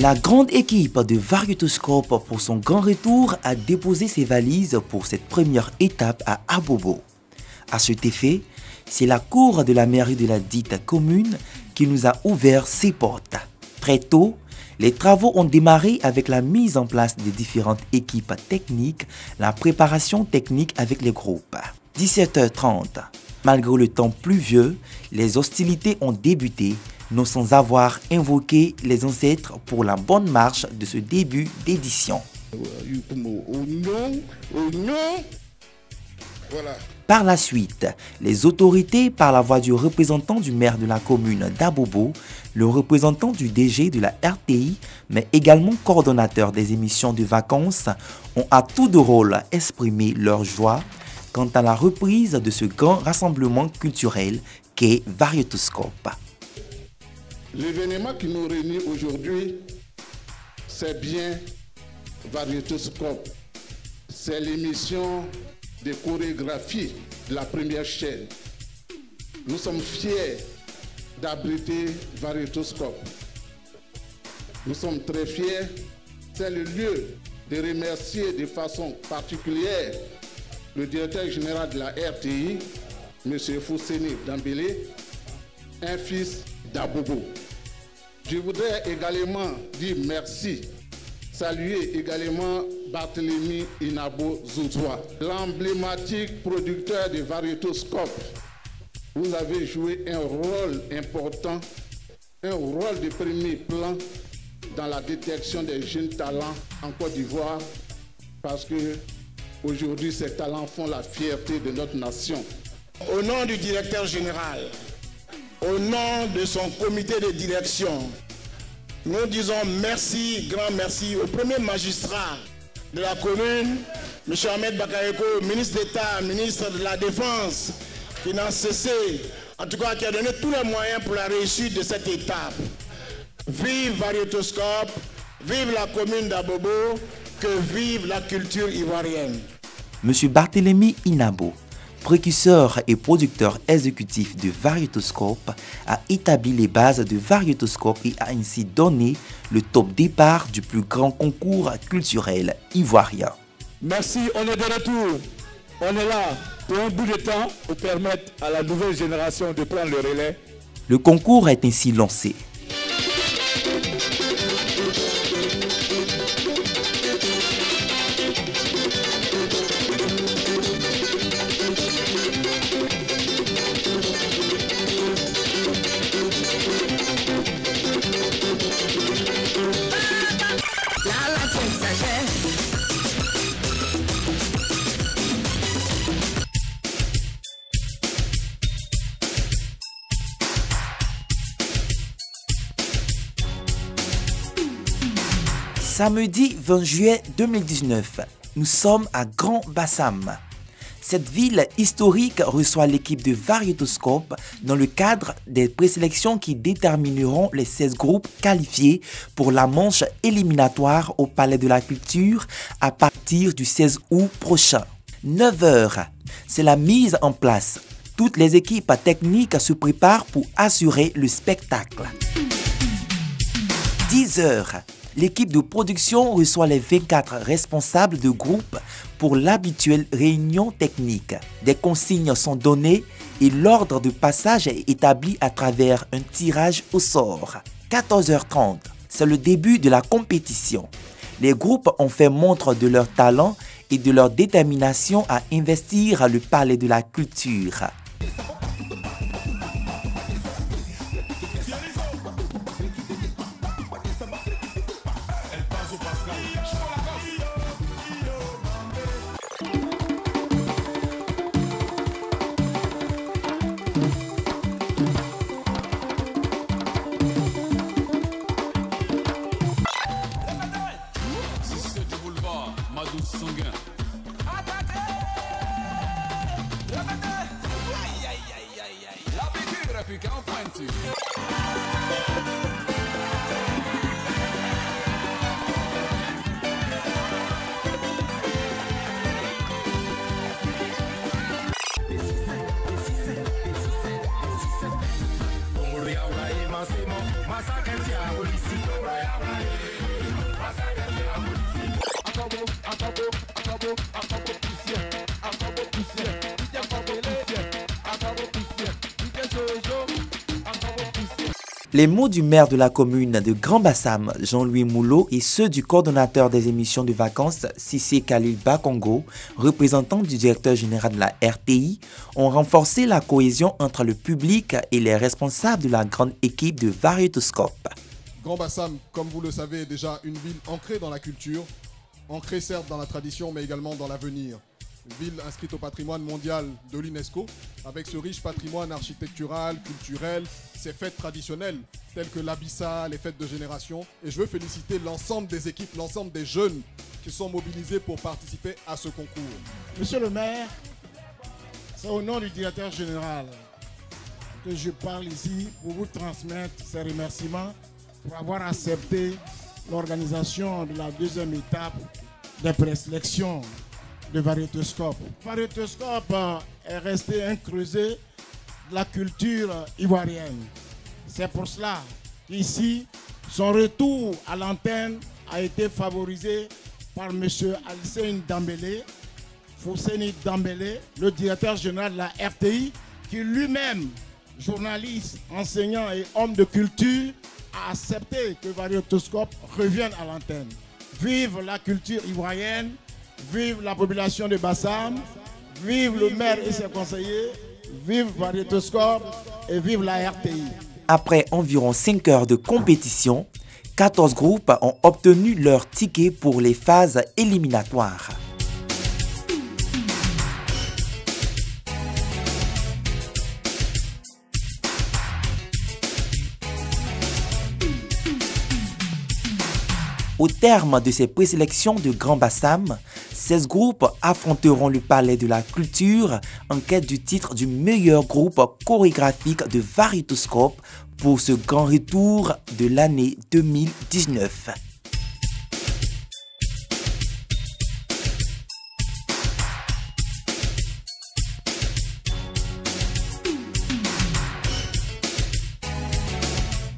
La grande équipe de Varietoscope pour son grand retour a déposé ses valises pour cette première étape à Abobo. À cet effet, c'est la cour de la mairie de la dite commune qui nous a ouvert ses portes. Très tôt, les travaux ont démarré avec la mise en place des différentes équipes techniques, la préparation technique avec les groupes. 17h30. Malgré le temps pluvieux, les hostilités ont débuté, non sans avoir invoqué les ancêtres pour la bonne marche de ce début d'édition. Voilà. Par la suite, les autorités, par la voix du représentant du maire de la commune d'Abobo, le représentant du DG de la RTI, mais également coordonnateur des émissions de vacances, ont à tour de rôle exprimé leur joie quant à la reprise de ce grand rassemblement culturel qu'est Varietoscope. L'événement qui nous réunit aujourd'hui, c'est bien Varietoscope. C'est l'émission de chorégraphie de la première chaîne. Nous sommes fiers d'abriter Varietoscope. Nous sommes très fiers. C'est le lieu de remercier de façon particulière le directeur général de la RTI, M. Fousseni Dambélé, un fils d'Abobo. Je voudrais également dire merci, saluer également Barthélemy Inabo Zouzoua, l'emblématique producteur de Varietoscope. Vous avez joué un rôle important, un rôle de premier plan dans la détection des jeunes talents en Côte d'Ivoire, parce que aujourd'hui, ces talents font la fierté de notre nation. Au nom du directeur général, au nom de son comité de direction, nous disons merci, grand merci au premier magistrat de la commune, M. Ahmed Bakareko, ministre d'État, ministre de la Défense, qui n'a cessé, en tout cas qui a donné tous les moyens pour la réussite de cette étape. Vive Varietoscope, vive la commune d'Abobo, que vive la culture ivoirienne. M. Barthélemy Inabo, précurseur et producteur exécutif de Varietoscope, a établi les bases de Varietoscope et a ainsi donné le top départ du plus grand concours culturel ivoirien. Merci, on est de retour. On est là pour un bout de temps pour permettre à la nouvelle génération de prendre le relais. Le concours est ainsi lancé. Samedi 20 juillet 2019, nous sommes à Grand Bassam. Cette ville historique reçoit l'équipe de Varietoscope dans le cadre des présélections qui détermineront les 16 groupes qualifiés pour la manche éliminatoire au Palais de la Culture à partir du 16 août prochain. 9h, c'est la mise en place. Toutes les équipes techniques se préparent pour assurer le spectacle. 10h, l'équipe de production reçoit les 24 responsables de groupe pour l'habituelle réunion technique. Des consignes sont données et l'ordre de passage est établi à travers un tirage au sort. 14h30, c'est le début de la compétition. Les groupes ont fait montre de leur talent et de leur détermination à investir le Palais de la Culture. Les mots du maire de la commune de Grand Bassam, Jean-Louis Moulot, et ceux du coordonnateur des émissions de vacances, Cissé Khalil Bakongo, représentant du directeur général de la RTI, ont renforcé la cohésion entre le public et les responsables de la grande équipe de Variétoscope. Grand Bassam, comme vous le savez, est déjà une ville ancrée dans la culture, ancrée certes dans la tradition, mais également dans l'avenir. Une ville inscrite au patrimoine mondial de l'UNESCO, avec ce riche patrimoine architectural, culturel, ses fêtes traditionnelles, telles que l'Abissa, les fêtes de génération. Et je veux féliciter l'ensemble des équipes, l'ensemble des jeunes qui sont mobilisés pour participer à ce concours. Monsieur le maire, c'est au nom du directeur général que je parle ici pour vous transmettre ces remerciements pour avoir accepté l'organisation de la deuxième étape des présélections de Variétoscope. Variétoscope est resté un creuset de la culture ivoirienne. C'est pour cela qu'ici, son retour à l'antenne a été favorisé par M. Alcine Dambélé, Fousseni Dambélé, le directeur général de la RTI, qui lui-même, journaliste, enseignant et homme de culture, a accepté que Variétoscope revienne à l'antenne. Vive la culture ivoirienne! Vive la population de Bassam, vive le maire et ses conseillers, vive Variétoscope et vive la RTI. Après environ 5 heures de compétition, 14 groupes ont obtenu leur ticket pour les phases éliminatoires. Au terme de ces présélections de Grand Bassam, 16 groupes affronteront le Palais de la Culture en quête du titre du meilleur groupe chorégraphique de Variétoscope pour ce grand retour de l'année 2019.